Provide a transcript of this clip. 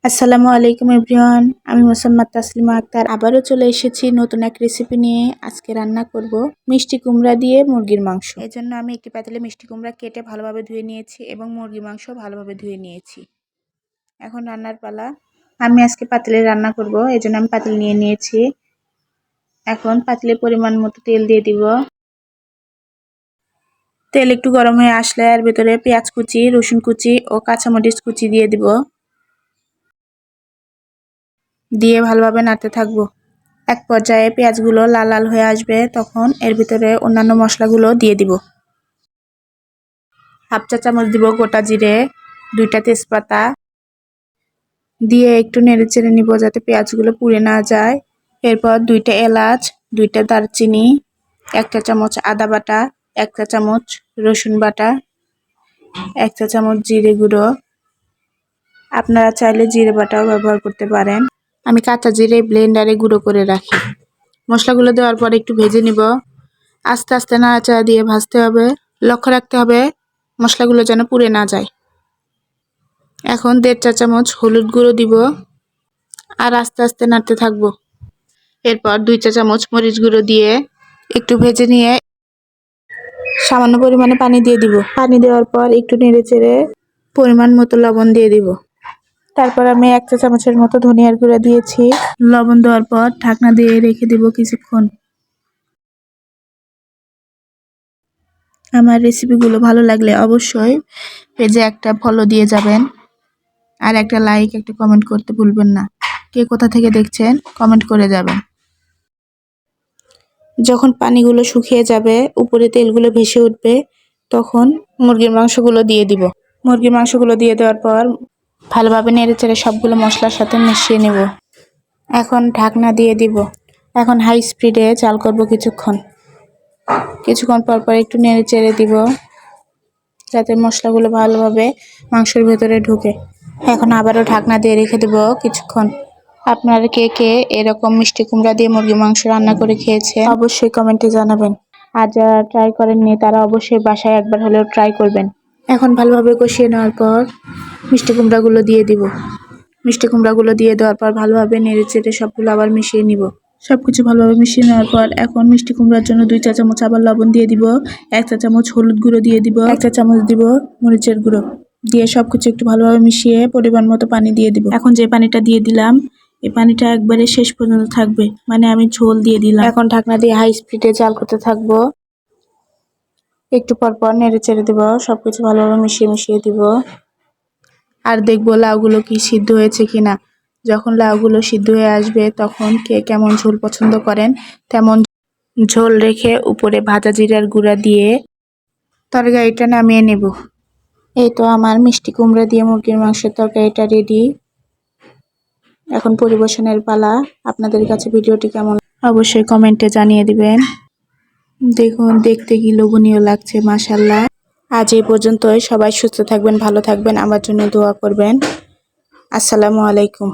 আসসালামু আলাইকুম এভরিওয়ান। আমি মোসাম্মদ তাসলিমা আক্তার আবারও চলে এসেছি নতুন এক রেসিপি নিয়ে। আজকে রান্না করব মিষ্টি কুমড়া দিয়ে মুরগির মাংস। এই জন্য আমি একটি পাতিলে মিষ্টি কুমড়া কেটে ভালোভাবে ধুয়ে নিয়েছি এবং মুরগির মাংস ভালোভাবে ধুয়ে নিয়েছি। এখন রান্নার পালা। আমি আজকে পাতিলে রান্না করব, এই জন্য আমি পাতিল নিয়ে নিয়েছি। এখন পাতিলে পরিমাণ মতো তেল দিয়ে দিব। তেল একটু গরম হয়ে আসলে এর ভিতরে পেঁয়াজ কুচি, রসুন কুচি ও কাঁচামরিচ কুচি দিয়ে দিব। দিয়ে ভালোভাবে নাড়তে থাকবো। এক পর্যায়ে পেঁয়াজগুলো লাল লাল হয়ে আসবে, তখন এর ভিতরে অন্যান্য মশলাগুলো দিয়ে দিব। হাফ চা চামচ দিব গোটা জিরে, 2টা তেজপাতা দিয়ে একটু নেড়ে চেড়ে নিব যাতে পেঁয়াজগুলো পুড়ে না যায়। এরপর 2টা এলাচ, 2টা দারচিনি, 1 চা চামচ আদা বাটা, 1 চা চামচ রসুন বাটা, 1 চা চামচ জিরে গুঁড়ো। আপনারা চাইলে জিরে বাটাও ব্যবহার করতে পারেন। আমি কাঁচা জিরে ব্লেন্ডারে গুঁড়ো করে রাখি। মশলাগুলো দেওয়ার পর একটু ভেজে নিব। আস্তে আস্তে নাড়াচাড়া দিয়ে ভাজতে হবে। লক্ষ্য রাখতে হবে মশলাগুলো যেন পুড়ে না যায়। এখন 1.5 চা চামচ হলুদ গুঁড়ো দিব আর আস্তে আস্তে নাড়তে থাকবো। এরপর 2 চা চামচ মরিচ গুঁড়ো দিয়ে একটু ভেজে নিয়ে সামান্য পরিমাণে পানি দিয়ে দিব। পানি দেওয়ার পর একটু নেড়ে চেড়ে পরিমাণ মতো লবণ দিয়ে দিব। তারপর আমি 1 চা চামচের মতো ধনিয়ার গুঁড়া দিয়েছি। লবণ দেওয়ার পর ঢাকনা দিয়ে রেখে দিব কিছুক্ষণ। আমার রেসিপিগুলো ভালো লাগলে অবশ্যই পেজে একটা ফলো দিয়ে যাবেন আর একটা লাইক, একটা কমেন্ট করতে ভুলবেন না। কে কোথা থেকে দেখছেন কমেন্ট করে যাবেন। যখন পানিগুলো শুকিয়ে যাবে, উপরে তেলগুলো ভেসে উঠবে, তখন মুরগির মাংসগুলো দিয়ে দিব। মুরগির মাংসগুলো দিয়ে দেওয়ার পর ভালোভাবে নেড়েচেড়ে সবগুলো মশলার সাথে মিশিয়ে নেব। এখন ঢাকনা দিয়ে দিব। এখন হাই স্পিডে জাল করব কিছুক্ষণ পর পর একটু নেড়ে চেড়ে দিব যাতে মশলাগুলো ভালোভাবে মাংসের ভেতরে ঢুকে। এখন আবারও ঢাকনা দিয়ে রেখে দেব কিছুক্ষণ। আপনারা কে কে এরকম মিষ্টি কুমড়া দিয়ে মুরগির মাংস রান্না করে খেয়েছেন অবশ্যই কমেন্টে জানাবেন। আর যারা ট্রাই করেননি তারা অবশ্যই বাসায় একবার হলেও ট্রাই করবেন। এখন ভালোভাবে কষিয়ে নেওয়ার পর মিষ্টি কুমড়াগুলো দিয়ে দিব। মিষ্টি কুমড়াগুলো দিয়ে দেওয়ার পর ভালোভাবে নেড়ে চেড়ে সবগুলো আবার মিশিয়ে নিব। সবকিছু ভালোভাবে মিশিয়ে নেওয়ার পর এখন মিষ্টি কুমড়ার জন্য 2 চা চামচ আবার লবণ দিয়ে দিব। 1 চা চামচ হলুদ গুঁড়ো দিয়ে দিব। 1 চা চামচ দিব মরিচের গুঁড়ো দিয়ে সবকিছু একটু ভালোভাবে মিশিয়ে পরিমাণ মতো পানি দিয়ে দিব। এখন যে পানিটা দিয়ে দিলাম, এই পানিটা একবারে শেষ পর্যন্ত থাকবে, মানে আমি ঝোল দিয়ে দিলাম। এখন ঢাকনা দিয়ে হাই স্পিডে জাল করতে থাকবো। একটু পর পর নেড়ে চেড়ে দিব, সবকিছু ভালোভাবে মিশিয়ে দিব। আর দেখবো লাউগুলো কি সিদ্ধ হয়েছে কিনা। যখন লাউগুলো সিদ্ধ হয়ে আসবে তখন কে কেমন ঝোল পছন্দ করেন তেমন ঝোল রেখে উপরে ভাজা জিরার গুঁড়া দিয়ে তরকারিটা নামিয়ে নেব। এই তো আমার মিষ্টি কুমড়া দিয়ে মুরগির মাংসের তরকারিটা রেডি। এখন পরিবেশনের পালা। আপনাদের কাছে ভিডিওটি কেমন অবশ্যই কমেন্টে জানিয়ে দিবেন। দেখুন দেখতে কি লোভনীয় লাগছে, মাশাআল্লাহ। আজ এই পর্যন্তই। সবাই সুস্থ থাকবেন, ভালো থাকবেন, আমার জন্য দোয়া করবেন। আসসালামু আলাইকুম।